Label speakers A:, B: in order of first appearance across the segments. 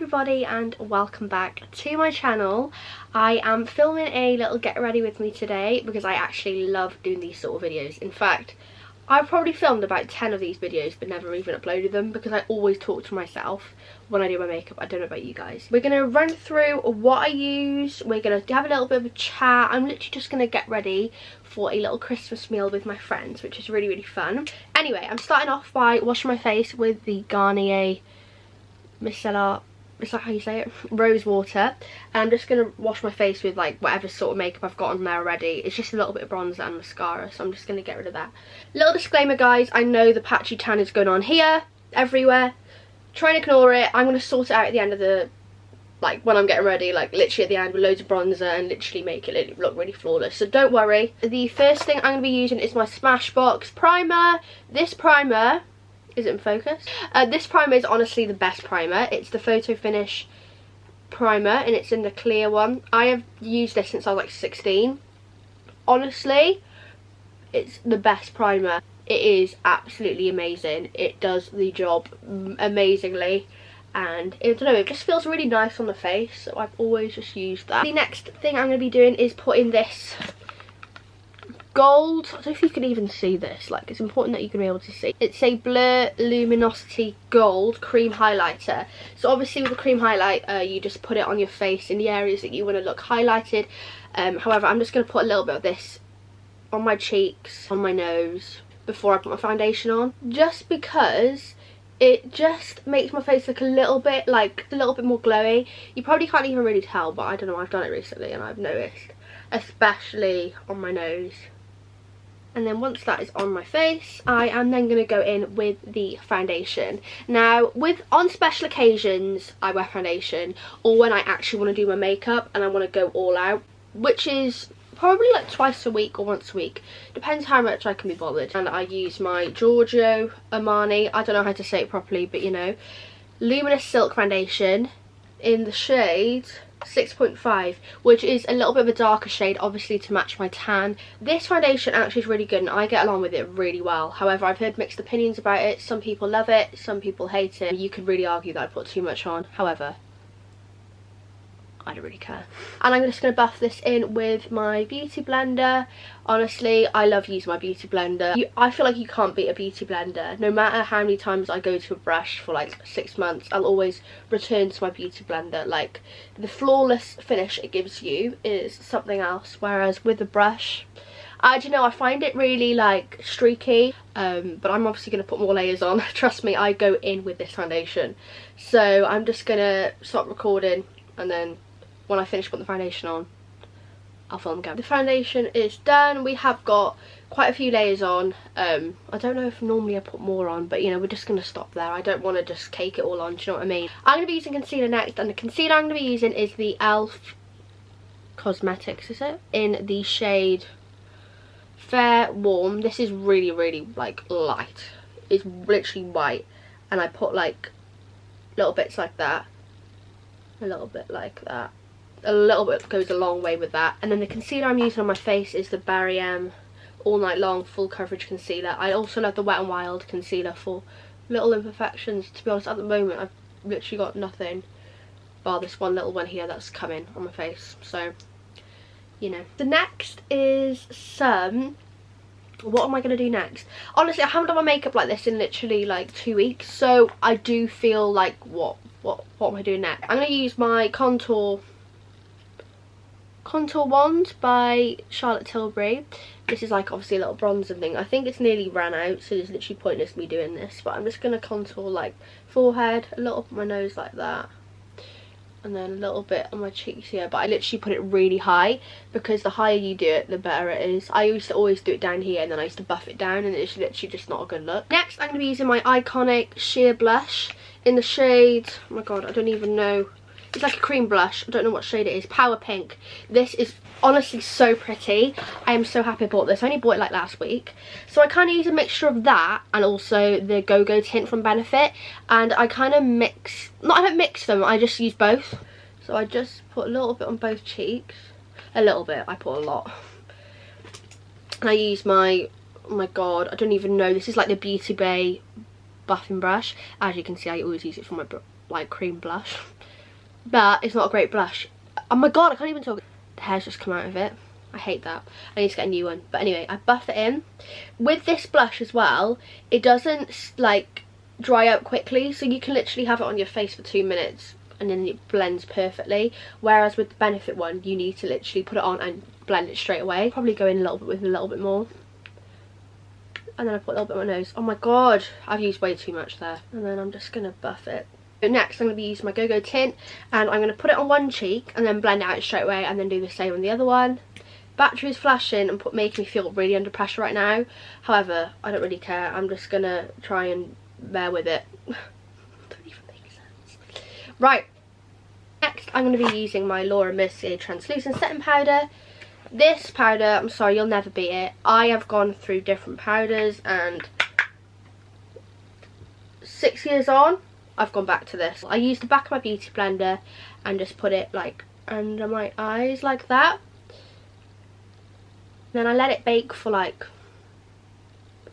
A: everybody and welcome back to my channel. I am filming a little get ready with me today because I actually love doing these sort of videos. In fact, I've probably filmed about 10 of these videos but never even uploaded them because I always talk to myself when I do my makeup. I don't know about you guys. We're going to run through what I use, we're going to have a little bit of a chat. I'm literally just going to get ready for a little Christmas meal with my friends, which is really fun. Anyway, I'm starting off by washing my face with the Garnier Micellar, is that how you say it? Rose water. And I'm just going to wash my face with like whatever sort of makeup I've got on there already. It's just a little bit of bronzer and mascara, so I'm just going to get rid of that. Little disclaimer guys, I know the patchy tan is going on here, everywhere. Try and ignore it. I'm going to sort it out at the end of the, like when I'm getting ready, like literally at the end with loads of bronzer and literally make it look really flawless. So don't worry. The first thing I'm going to be using is my Smashbox Primer. This primer, is it in focus? This primer is honestly the best primer. It's the Photo Finish primer and it's in the clear one. I have used this since I was like 16. Honestly, it's the best primer. It is absolutely amazing. It does the job amazingly. And I don't know, it just feels really nice on the face, so I've always just used that. The next thing I'm going to be doing is putting this gold, I don't know if you can even see this, like it's important that you can be able to see. It's a Blur Luminosity Gold cream highlighter. So obviously with the cream highlight, you just put it on your face in the areas that you want to look highlighted. However, I'm just going to put a little bit of this on my cheeks, on my nose, before I put my foundation on. Just because it just makes my face look a little bit more glowy. You probably can't even really tell, but I don't know, I've done it recently and I've noticed, especially on my nose. And then once that is on my face, I am then going to go in with the foundation. Now, on special occasions, I wear foundation, or when I actually want to do my makeup and I want to go all out, which is probably like twice a week or once a week. Depends how much I can be bothered. And I use my Giorgio Armani, I don't know how to say it properly, but you know, Luminous Silk Foundation in the shade 6.5, which is a little bit of a darker shade, obviously to match my tan. This foundation actually is really good and I get along with it really well. However, I've heard mixed opinions about it. Some people love it, some people hate it. You could really argue that I put too much on. However, I don't really care. And I'm just going to buff this in with my beauty blender. Honestly, I love using my beauty blender. I feel like you can't beat a beauty blender. No matter how many times I go to a brush for like 6 months, I'll always return to my beauty blender. Like, the flawless finish it gives you is something else. Whereas with the brush, I don't know, I find it really like streaky. But I'm obviously going to put more layers on. Trust me, I go in with this foundation. So I'm just going to stop recording and then when I finish putting the foundation on, I'll film again. The foundation is done. We have got quite a few layers on. I don't know if normally I put more on, but you know, we're just going to stop there. I don't want to just cake it all on, do you know what I mean? I'm going to be using concealer next, and the concealer I'm going to be using is the e.l.f. Cosmetics, is it? In the shade Fair Warm. This is really like light. It's literally white, and I put like little bits like that, a little bit like that. A little bit goes a long way with that. And then the concealer I'm using on my face is the Barry M All Night Long Full Coverage Concealer. I also love the Wet n Wild concealer for little imperfections. To be honest, at the moment I've literally got nothing bar this one little one here that's coming on my face, so you know. The next is what am I going to do next? Honestly, I haven't done my makeup like this in literally like 2 weeks, so I do feel like what am I doing next? I'm going to use my contour wand by Charlotte Tilbury. This is like obviously a little bronzer thing. I think it's nearly ran out, so it's literally pointless me doing this, but I'm just going to contour like forehead, a little up my nose like that, and then a little bit on my cheeks here. But I literally put it really high because the higher you do it, the better it is. I used to always do it down here and then I used to buff it down, and it's literally just not a good look. Next, I'm going to be using my iconic sheer blush in the shade, oh my god, I don't even know. It's like a cream blush. I don't know what shade it is. Power Pink. This is honestly so pretty. I am so happy I bought this. I only bought it like last week. So I kind of use a mixture of that and also the Gogo Tint from Benefit. And I kind of I don't mix them. I just use both. So I just put a little bit on both cheeks. A little bit. I put a lot. And I use my, oh my god, I don't even know. This is like the Beauty Bay buffing brush. As you can see, I always use it for my like cream blush. but it's not a great blush. Oh my god, I can't even talk. The hair's just come out of it. I hate that. I need to get a new one. But anyway, I buff it in. With this blush as well, it doesn't like dry out quickly, so you can literally have it on your face for 2 minutes and then it blends perfectly. Whereas with the Benefit one, you need to literally put it on and blend it straight away. Probably go in a little bit with a little bit more. And then I put a little bit on my nose. Oh my god, I've used way too much there. And then I'm just going to buff it. So next I'm going to be using my Gogo Tint, and I'm going to put it on one cheek and then blend it out straight away and then do the same on the other one. Battery is flashing and making me feel really under pressure right now. However, I don't really care. I'm just going to try and bear with it. Don't even make sense. Right. Next I'm going to be using my Mercier translucent setting powder. This powder, I'm sorry, you'll never beat it. I have gone through different powders and 6 years on, I've gone back to this. I used the back of my beauty blender and just put it like under my eyes like that. Then I let it bake for like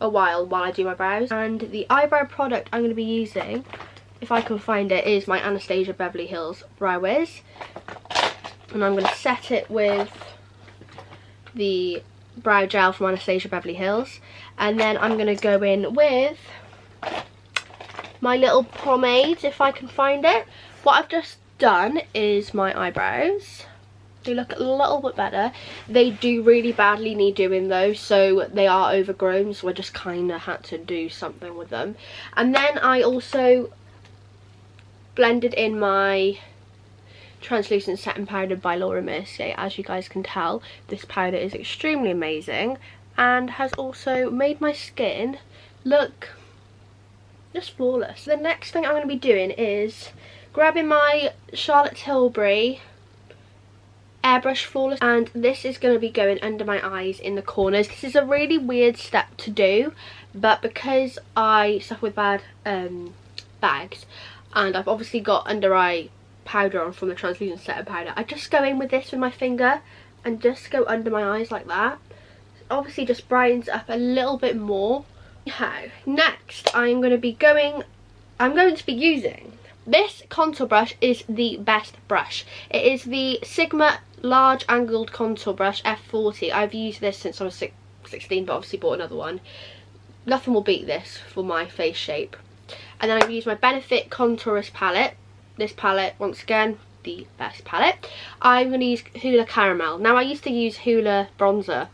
A: a while I do my brows. And the eyebrow product I'm going to be using, if I can find it, is my Anastasia Beverly Hills Brow Wiz. And I'm going to set it with the brow gel from Anastasia Beverly Hills. And then I'm going to go in with my little pomade, if I can find it. What I've just done is my eyebrows. They look a little bit better. They do really badly need doing though, so they are overgrown, so I just kind of had to do something with them. And then I also blended in my translucent setting powder by Mercier. As you guys can tell, this powder is extremely amazing and has also made my skin look just flawless. The next thing I'm going to be doing is grabbing my Charlotte Tilbury airbrush flawless, and this is going to be going under my eyes in the corners. This is a really weird step to do, but because I suffer with bad bags and I've obviously got under eye powder on from the translucent setting powder, I just go in with this with my finger and just go under my eyes like that. Obviously just brightens up a little bit more. Next I'm going to be using this contour brush. Is the best brush. It is the Sigma large angled contour brush F40. I've used this since I was 16, but obviously bought another one. Nothing will beat this for my face shape. And then I've used my Benefit Contourist palette. This palette, once again, the best palette. I'm going to use Hoola Caramel. Now I used to use Hoola Bronzer,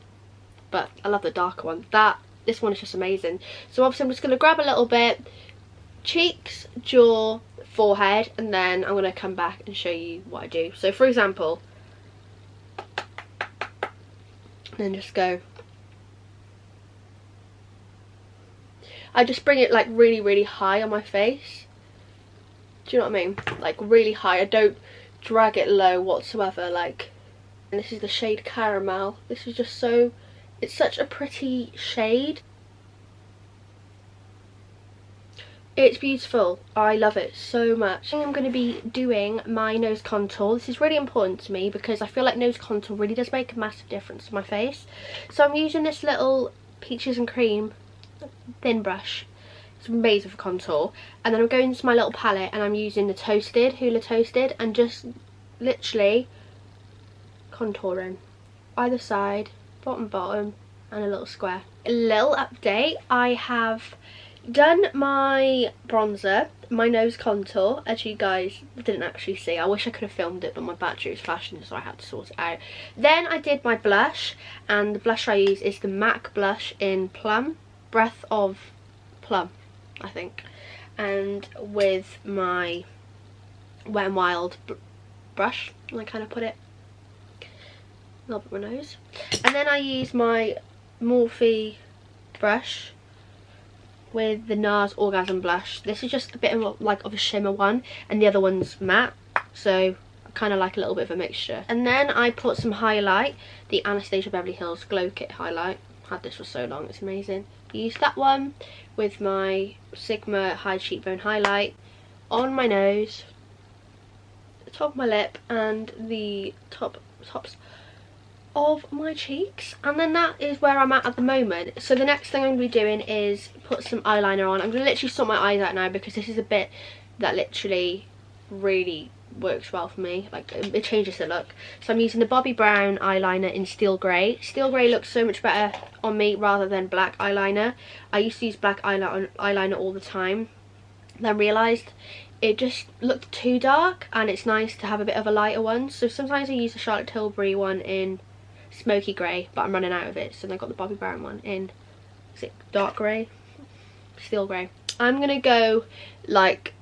A: but I love the darker one. This one is just amazing. So obviously I'm just going to grab a little bit, cheeks, jaw, forehead, and then I'm going to come back and show you what I do. So for example, then just go. I just bring it like really, really high on my face. Do you know what I mean? Like really high. I don't drag it low whatsoever. Like, and this is the shade Caramel. This is just so, it's such a pretty shade. It's beautiful. I love it so much. I'm going to be doing my nose contour. This is really important to me because I feel like nose contour really does make a massive difference to my face. So I'm using this little Peaches and Cream thin brush. It's amazing for contour. And then I'm going into my little palette and I'm using the Hoola Toasted, and just literally contouring either side, bottom, and a little square. A little update, I have done my bronzer, my nose contour, as you guys didn't actually see. I wish I could have filmed it, but my battery was flashing, so I had to sort it out. Then I did my blush, and the blush I use is the MAC blush in Plum, Breath of Plum, I think. And with my Wet n Wild brush, and I kind of put it a little bit on my nose. And then I use my Morphe brush with the NARS Orgasm blush. This is just a bit of like of a shimmer one, and the other one's matte, so I kind of like a little bit of a mixture. And then I put some highlight, the Anastasia Beverly Hills Glow Kit highlight. Had this for so long, it's amazing. Use that one with my Sigma high cheekbone highlight on my nose, the top of my lip, and the tops of my cheeks. And then that is where I'm at the moment. So the next thing I'm going to be doing is put some eyeliner on. I'm going to literally sort my eyes out now because this is a bit that literally really works well for me. Like, it changes the look. So I'm using the Bobbi Brown eyeliner in Steel Grey. Steel Grey looks so much better on me rather than black eyeliner. I used to use black eyeliner all the time. Then realised it just looked too dark, and it's nice to have a bit of a lighter one. So sometimes I use the Charlotte Tilbury one in Smoky Grey, but I'm running out of it, so then I got the Bobbi Brown one in, is it dark grey? Steel Grey. I'm gonna go like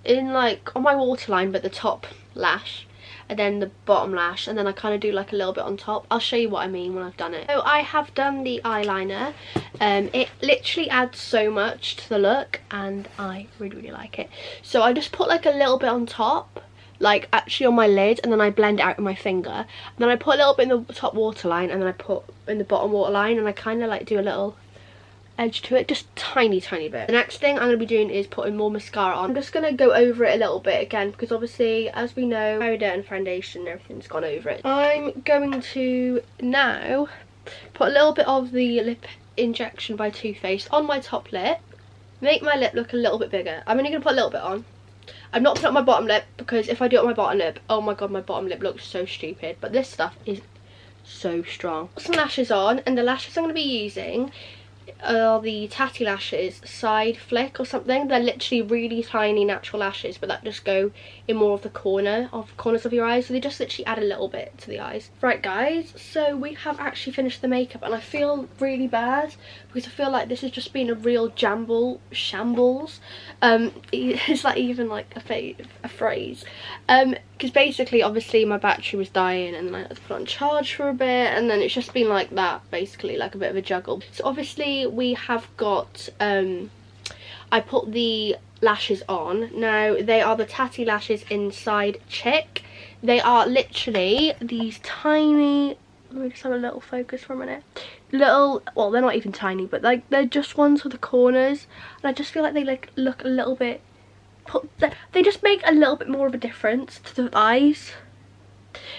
A: in like on my waterline, but the top lash and then the bottom lash, and then I kind of do like a little bit on top. I'll show you what I mean when I've done it. So I have done the eyeliner. It literally adds so much to the look, and I really like it. So I just put like a little bit on top, like actually on my lid, and then I blend it out with my finger, and then I put a little bit in the top waterline, and then I put in the bottom waterline, and I kind of like do a little edge to it, just tiny bit. The next thing I'm going to be doing is putting more mascara on. I'm just going to go over it a little bit again, because obviously, as we know, powder and foundation, everything's gone over it. I'm going to now put a little bit of the lip injection by Too Faced on my top lip, make my lip look a little bit bigger. I'm only going to put a little bit on. I'm not putting it on my bottom lip, because if I do it on my bottom lip, oh my god, my bottom lip looks so stupid. But this stuff is so strong. Put some lashes on, and the lashes I'm going to be using are the Tatty Lashes Side Flick or something. They're literally really tiny natural lashes, but that just go in more of the corners of your eyes, so they just literally add a little bit to the eyes. Right guys, so we have actually finished the makeup, and I feel really bad because I feel like this has just been a real shambles. It's like even like a phrase, because basically obviously my battery was dying, and then I had to put it on charge for a bit, and then it's just been like that, basically like a bit of a juggle. So obviously we have got I put the lashes on. Now they are the Tatty Lashes Inside Chick. They are literally these tiny, let me just have a little focus for a minute, little, well they're not even tiny, but like they're just ones for the corners, and I just feel like they like look a little bit, they just make a little bit more of a difference to the eyes.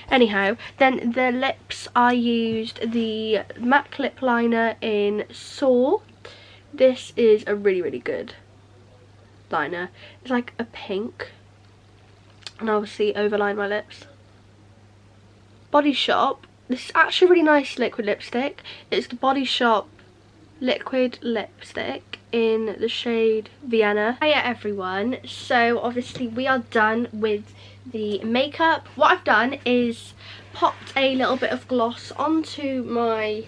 A: Anyhow, then the lips, I used the MAC lip liner in Soar. This is a really good liner. It's like a pink, and obviously overline my lips. Body Shop, this is actually a really nice liquid lipstick. It's the Body Shop liquid lipstick in the shade Vienna. Hiya everyone, so obviously we are done with the makeup. What I've done is popped a little bit of gloss onto my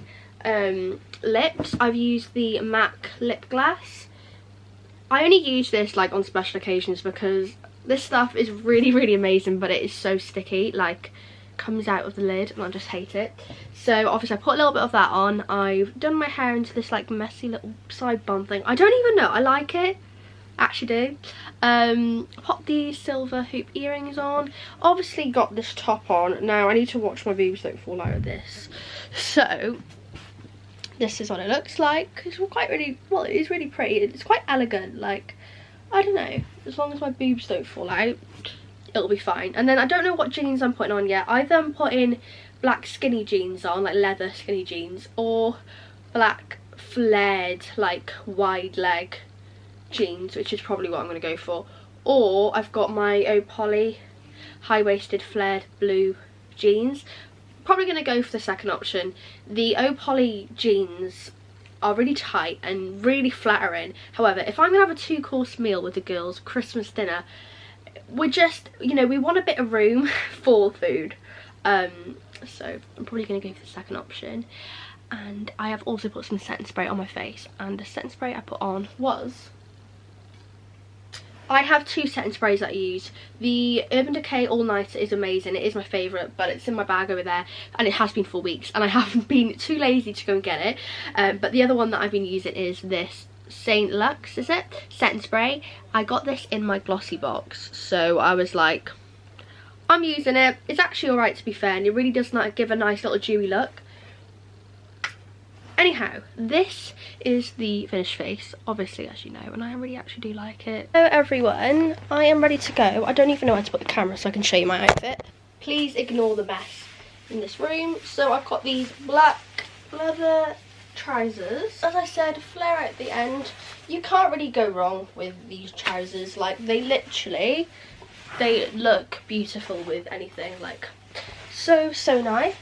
A: lips. I've used the MAC lip gloss. I only use this like on special occasions because this stuff is really amazing, but it is so sticky, like comes out of the lid, and I just hate it. So obviously I put a little bit of that on. I've done my hair into this like messy little side bun thing. I don't even know, I like it, actually do. Pop the silver hoop earrings on. Obviously got this top on. Now I need to watch my boobs don't fall out of this. So this is what it looks like. It's quite well, it is really pretty. It's quite elegant, like, I don't know, as long as my boobs don't fall out, it'll be fine. And then I don't know what jeans I'm putting on yet. Either I'm putting black skinny jeans on, like leather skinny jeans, or black flared like wide leg jeans, which is probably what I'm going to go for. Or I've got my Opoly high-waisted flared blue jeans. Probably going to go for the second option. The Opoly jeans are really tight and really flattering. However, if I'm going to have a 2-course meal with the girls, Christmas dinner, we're just, you know, we want a bit of room for food. So I'm probably going to go for the second option. And I have also put some setting spray on my face, and the setting spray I put on was, I have 2 setting sprays that I use. The Urban Decay All Nighter is amazing, it is my favourite, but it's in my bag over there, and it has been for weeks, and I haven't been too lazy to go and get it. But the other one that I've been using is this Saint Lux, is it? Setting spray. I got this in my glossy box, so I was like, I'm using it. It's actually alright, to be fair, and it really does give a nice little dewy look. Anyhow, this is the finished face, obviously, as you know, and I really actually do like it. Hello everyone, I am ready to go. I don't even know where to put the camera so I can show you my outfit. Please ignore the mess in this room. So I've got these black leather trousers. As I said, flare out the end. You can't really go wrong with these trousers. Like, they literally they look beautiful with anything, like so nice.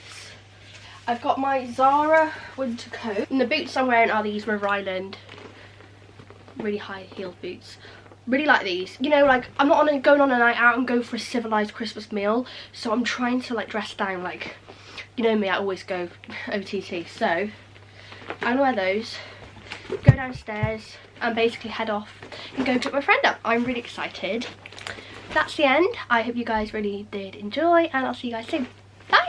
A: I've got my Zara winter coat, and the boots I'm wearing are these River Island really high heeled boots. Really like these. You know, like, I'm not going on a night out and go for a civilized Christmas meal, so I'm trying to like dress down, like, you know me, I always go OTT. So I'm gonna wear those, go downstairs and basically head off and go pick my friend up. I'm really excited. That's the end. I hope you guys really did enjoy, and I'll see you guys soon. Bye.